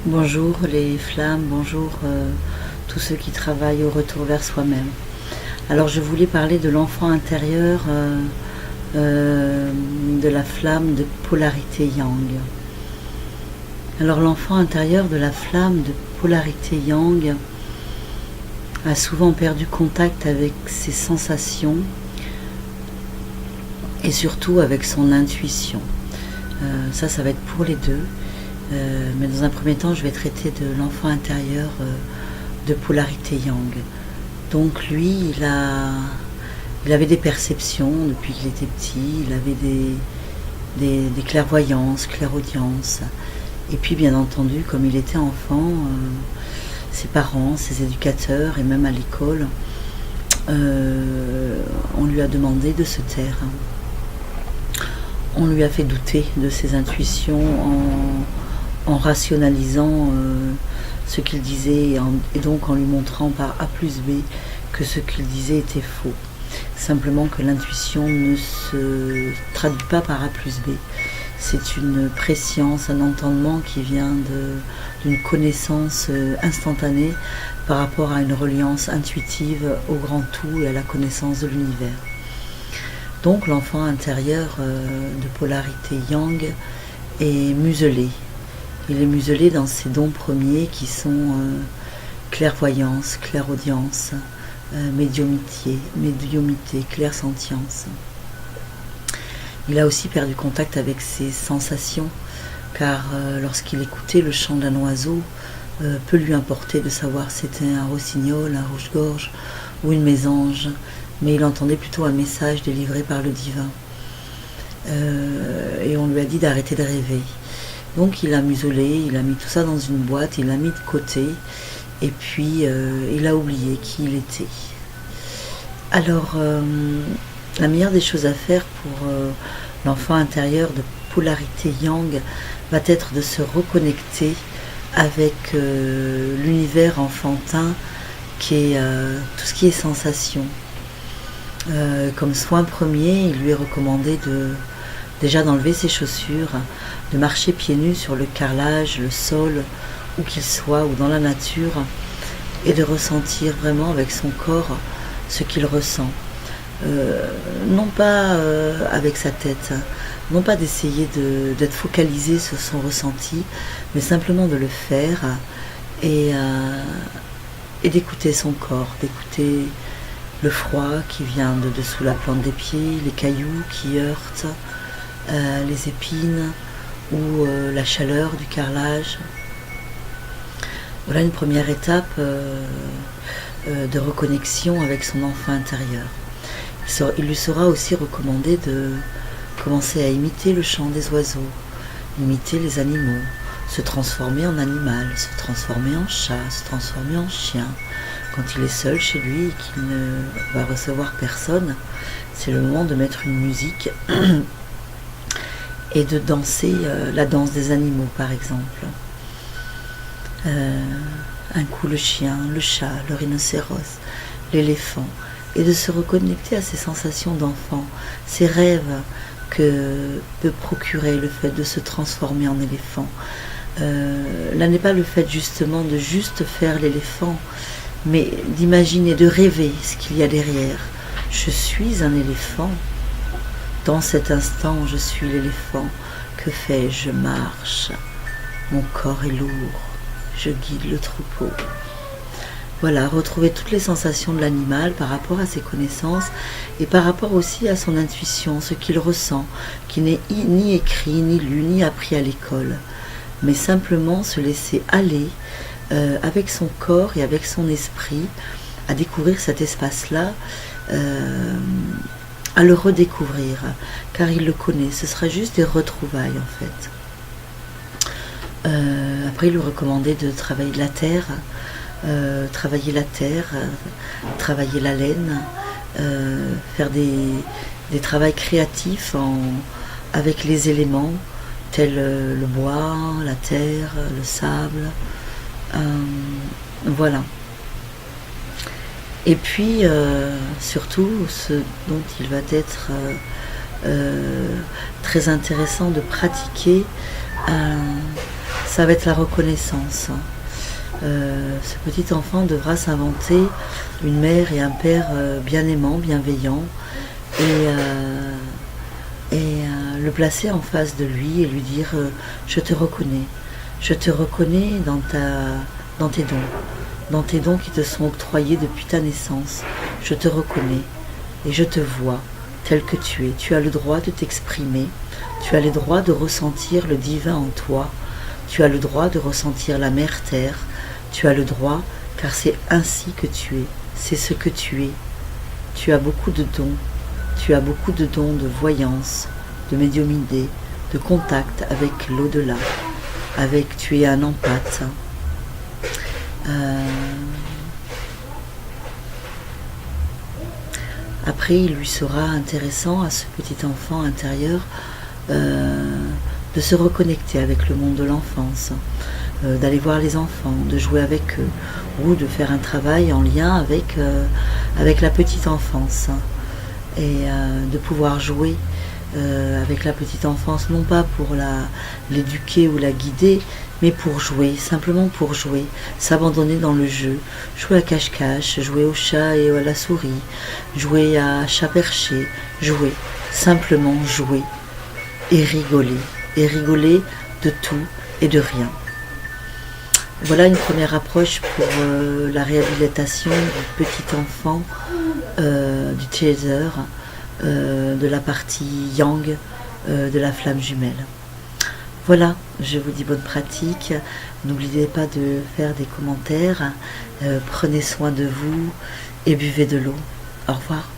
Bonjour les flammes, bonjour tous ceux qui travaillent au retour vers soi-même. Alors je voulais parler de l'enfant intérieur, de la flamme de polarité yang. Alors l'enfant intérieur de la flamme de polarité yang a souvent perdu contact avec ses sensations et surtout avec son intuition. Ça va être pour les deux. Mais dans un premier temps, je vais traiter de l'enfant intérieur de polarité yang. Donc lui, il avait des perceptions depuis qu'il était petit, il avait des clairvoyances, clairaudiences. Et puis bien entendu, comme il était enfant, ses parents, ses éducateurs et même à l'école, on lui a demandé de se taire. On lui a fait douter de ses intuitions en rationalisant ce qu'il disait et donc en lui montrant par A plus B que ce qu'il disait était faux. Simplement que l'intuition ne se traduit pas par A plus B. C'est une préscience, un entendement qui vient d'une connaissance instantanée par rapport à une reliance intuitive au grand tout et à la connaissance de l'univers. Donc l'enfant intérieur de polarité yang est muselé. Il est muselé dans ses dons premiers qui sont clairvoyance, clairaudience, médiumité, clairsentience. Il a aussi perdu contact avec ses sensations, car lorsqu'il écoutait le chant d'un oiseau, peu lui importait de savoir si c'était un rossignol, un rouge-gorge ou une mésange, mais il entendait plutôt un message délivré par le divin. Et on lui a dit d'arrêter de rêver. Donc il a muselé, il a mis tout ça dans une boîte, il l'a mis de côté, et puis il a oublié qui il était. Alors, la meilleure des choses à faire pour l'enfant intérieur de polarité yang va être de se reconnecter avec l'univers enfantin qui est tout ce qui est sensation. Comme soin premier, il lui est recommandé déjà d'enlever ses chaussures, de marcher pieds nus sur le carrelage, le sol, où qu'il soit, ou dans la nature, et de ressentir vraiment avec son corps ce qu'il ressent. Non pas avec sa tête, non pas d'essayer d'être focalisé sur son ressenti, mais simplement de le faire et d'écouter son corps, d'écouter le froid qui vient de dessous la plante des pieds, les cailloux qui heurtent, les épines ou la chaleur du carrelage. Voilà une première étape de reconnexion avec son enfant intérieur. Il lui sera aussi recommandé de commencer à imiter le chant des oiseaux, imiter les animaux, se transformer en animal, se transformer en chat, se transformer en chien. Quand il est seul chez lui et qu'il ne va recevoir personne, c'est le moment de mettre une musique et de danser la danse des animaux, par exemple. Un coup le chien, le chat, le rhinocéros, l'éléphant, et de se reconnecter à ces sensations d'enfant, ces rêves que peut procurer le fait de se transformer en éléphant. Là n'est pas le fait justement de juste faire l'éléphant, mais d'imaginer, de rêver ce qu'il y a derrière. Je suis un éléphant. Dans cet instant, je suis l'éléphant. Que fais-je? Je marche. Mon corps est lourd. Je guide le troupeau. Voilà, retrouver toutes les sensations de l'animal par rapport à ses connaissances et par rapport aussi à son intuition, ce qu'il ressent, qui n'est ni écrit, ni lu, ni appris à l'école, mais simplement se laisser aller avec son corps et avec son esprit à découvrir cet espace-là, à le redécouvrir, car il le connaît. Ce sera juste des retrouvailles en fait. Après, il lui recommandait de travailler la terre, travailler la laine, faire des travaux créatifs avec les éléments tels le bois, la terre, le sable. Voilà. Et puis, surtout, ce dont il va être très intéressant de pratiquer, ça va être la reconnaissance. Ce petit enfant devra s'inventer une mère et un père bien aimants, bienveillants, et le placer en face de lui et lui dire je te reconnais dans tes dons qui te sont octroyés depuis ta naissance, je te reconnais et je te vois tel que tu es, tu as le droit de t'exprimer, tu as le droit de ressentir le divin en toi, tu as le droit de ressentir la mère terre, tu as le droit car c'est ainsi que tu es, c'est ce que tu es, tu as beaucoup de dons. Tu as beaucoup de dons de voyance, de médiumnité, de contact avec l'au-delà, tu es un empathe. Après, il lui sera intéressant à ce petit enfant intérieur de se reconnecter avec le monde de l'enfance, d'aller voir les enfants, de jouer avec eux, ou de faire un travail en lien avec la petite enfance. Et de pouvoir jouer avec la petite enfance, non pas pour l'éduquer ou la guider, mais pour jouer, simplement pour jouer, s'abandonner dans le jeu, jouer à cache-cache, jouer au chat et à la souris, jouer à chat perché, jouer, simplement jouer et rigoler de tout et de rien. Voilà une première approche pour la réhabilitation du petit enfant, du chaser, de la partie yang de la flamme jumelle. Voilà, je vous dis bonne pratique. N'oubliez pas de faire des commentaires. Prenez soin de vous et buvez de l'eau. Au revoir.